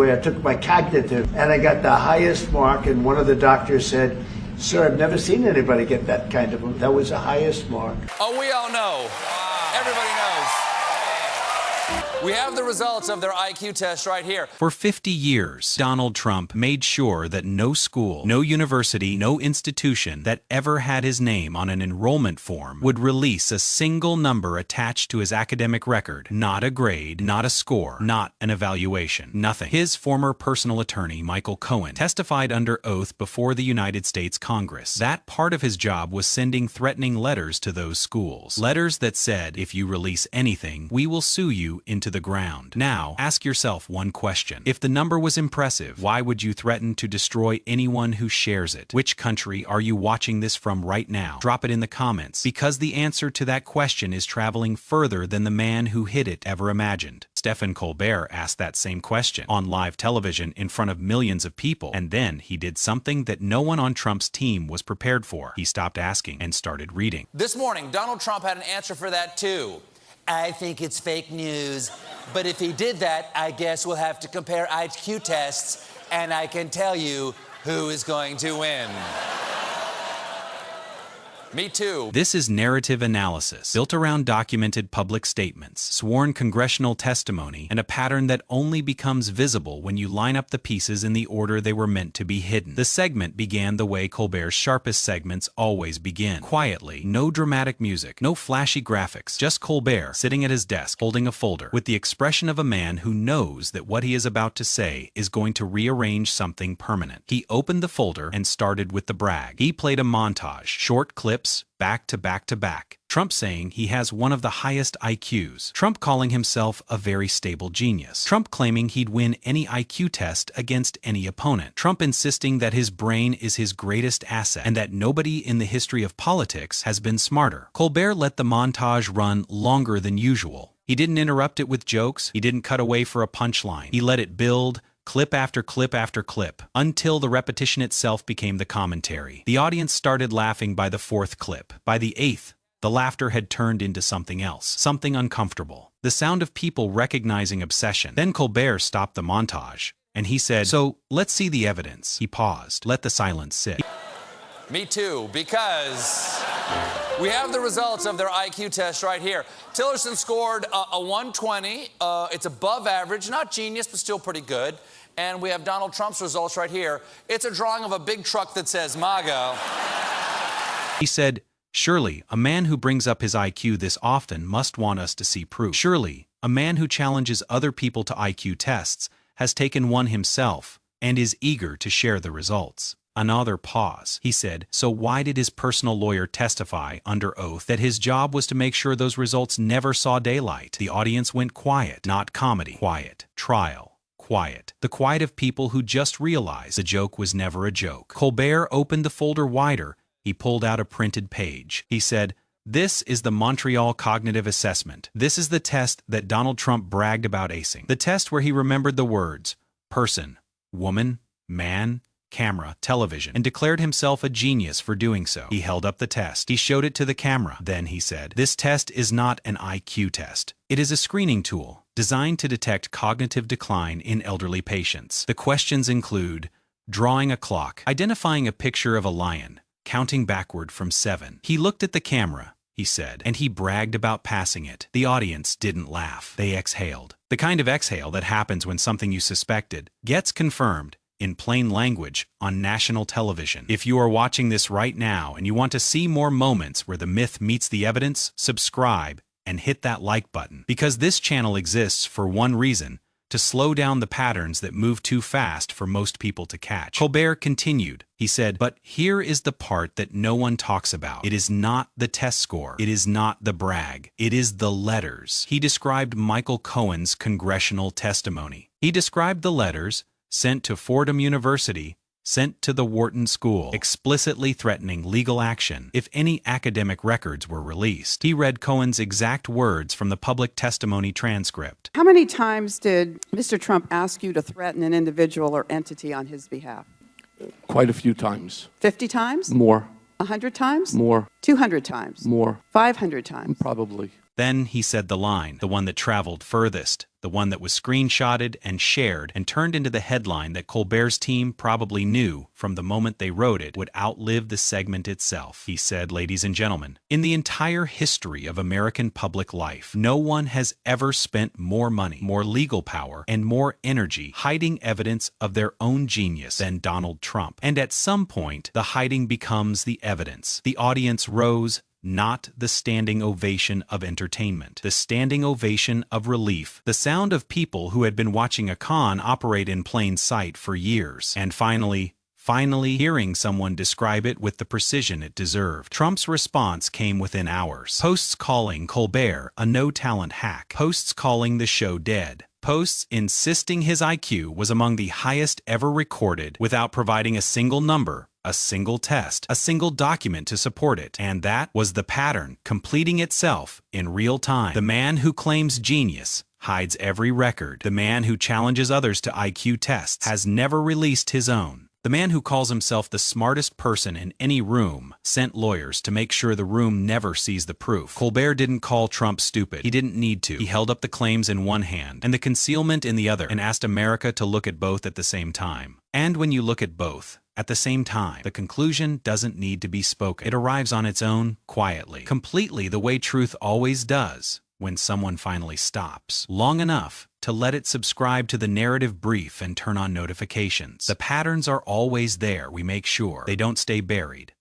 laboratory. I took my cognitive, and I got the highest mark, and one of the doctors said, "Sir, I've never seen anybody get that kind of, that was the highest mark." Oh, we all know. Wow. Everybody knows. We have the results of their IQ test right here. For 50 years, Donald Trump made sure that no school, no university, no institution that ever had his name on an enrollment form would release a single number attached to his academic record. Not a grade, not a score, not an evaluation, nothing. His former personal attorney, Michael Cohen, testified under oath before the United States Congress. That part of his job was sending threatening letters to those schools. Letters that said, if you release anything, we will sue you into the ground. Now, ask yourself one question. If the number was impressive, why would you threaten to destroy anyone who shares it? Which country are you watching this from right now? Drop it in the comments, because the answer to that question is traveling further than the man who hid it ever imagined. Stephen Colbert asked that same question on live television in front of millions of people, and then he did something that no one on Trump's team was prepared for. He stopped asking and started reading. This morning, Donald Trump had an answer for that too. I think it's fake news, but if he did that, I guess we'll have to compare IQ tests, and I can tell you who is going to win. Me too. This is narrative analysis, built around documented public statements, sworn congressional testimony, and a pattern that only becomes visible when you line up the pieces in the order they were meant to be hidden. The segment began the way Colbert's sharpest segments always begin. Quietly, no dramatic music, no flashy graphics, just Colbert sitting at his desk holding a folder, with the expression of a man who knows that what he is about to say is going to rearrange something permanent. He opened the folder and started with the brag. He played a montage, short clips, back to back to back. Trump saying he has one of the highest IQs. Trump calling himself a very stable genius. Trump claiming he'd win any IQ test against any opponent. Trump insisting that his brain is his greatest asset and that nobody in the history of politics has been smarter. Colbert let the montage run longer than usual. He didn't interrupt it with jokes. He didn't cut away for a punchline. He let it build, clip after clip after clip, until the repetition itself became the commentary. The audience started laughing by the fourth clip. By the eighth, the laughter had turned into something else, something uncomfortable. The sound of people recognizing obsession. Then Colbert stopped the montage, and he said, "So, let's see the evidence." He paused. Let the silence sit. Me too, because we have the results of their IQ test right here. Tillerson scored a 120. It's above average, not genius, but still pretty good. And we have Donald Trump's results right here. It's a drawing of a big truck that says MAGA. He said, "Surely, a man who brings up his IQ this often must want us to see proof. Surely, a man who challenges other people to IQ tests has taken one himself and is eager to share the results." Another pause. He said, "So why did his personal lawyer testify under oath that his job was to make sure those results never saw daylight?" The audience went quiet, not comedy. Quiet. Trial. Quiet. The quiet of people who just realized the joke was never a joke. Colbert opened the folder wider. He pulled out a printed page. He said, "This is the Montreal Cognitive Assessment. This is the test that Donald Trump bragged about acing. The test where he remembered the words, person, woman, man, camera, television, and declared himself a genius for doing so." He held up the test. He showed it to the camera. Then he said, "This test is not an IQ test. It is a screening tool designed to detect cognitive decline in elderly patients. The questions include drawing a clock, identifying a picture of a lion, counting backward from 7. He looked at the camera, he said, and he bragged about passing it. The audience didn't laugh. They exhaled. The kind of exhale that happens when something you suspected gets confirmed in plain language on national television. If you are watching this right now and you want to see more moments where the myth meets the evidence, subscribe and hit that like button. Because this channel exists for one reason: to slow down the patterns that move too fast for most people to catch. Colbert continued. He said, "But here is the part that no one talks about. It is not the test score. It is not the brag. It is the letters." He described Michael Cohen's congressional testimony. He described the letters sent to Fordham University, sent to the Wharton School, explicitly threatening legal action if any academic records were released. He read Cohen's exact words from the public testimony transcript. How many times did Mr. Trump ask you to threaten an individual or entity on his behalf? Quite a few times. 50 times? More. 100 times? More. 200 times? More. 500 times? Probably. Then he said the line, the one that traveled furthest, the one that was screenshotted and shared and turned into the headline that Colbert's team probably knew from the moment they wrote it would outlive the segment itself. He said, "Ladies and gentlemen, in the entire history of American public life, no one has ever spent more money, more legal power, and more energy hiding evidence of their own genius than Donald Trump. And at some point, the hiding becomes the evidence." The audience rose, not the standing ovation of entertainment, the standing ovation of relief, the sound of people who had been watching a con operate in plain sight for years, and finally hearing someone describe it with the precision it deserved. Trump's response came within hours. Posts calling Colbert a no-talent hack, posts calling the show dead, posts insisting his IQ was among the highest ever recorded without providing a single number, a single test, a single document to support it. And that was the pattern, completing itself in real time. The man who claims genius hides every record. The man who challenges others to IQ tests has never released his own. The man who calls himself the smartest person in any room sent lawyers to make sure the room never sees the proof. Colbert didn't call Trump stupid. He didn't need to. He held up the claims in one hand and the concealment in the other and asked America to look at both at the same time. And when you look at both at the same time, the conclusion doesn't need to be spoken. It arrives on its own, quietly, completely the way truth always does when someone finally stops long enough to let it subscribe to the narrative brief and turn on notifications. The patterns are always there. We make sure they don't stay buried.